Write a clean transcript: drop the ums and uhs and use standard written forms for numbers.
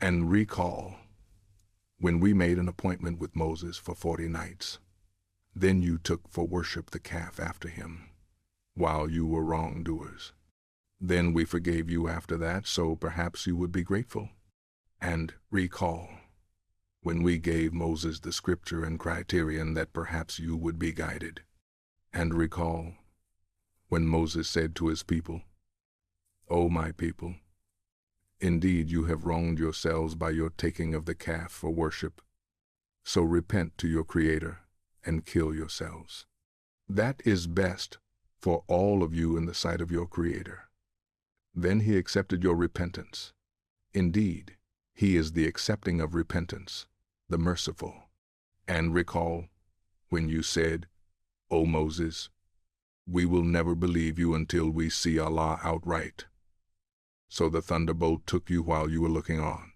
And recall when we made an appointment with Moses for 40 nights. Then you took for worship the calf after him, while you were wrongdoers. Then we forgave you after that, so perhaps you would be grateful. And recall when we gave Moses the scripture and criterion that perhaps you would be guided. And recall when Moses said to his people, "O my people, indeed you have wronged yourselves by your taking of the calf for worship. So repent to your Creator and kill yourselves. That is best for all of you in the sight of your Creator." Then he accepted your repentance. Indeed, he is the accepting of repentance, the merciful. And recall when you said, "O Moses, we will never believe you until we see Allah outright." So the thunderbolt took you while you were looking on.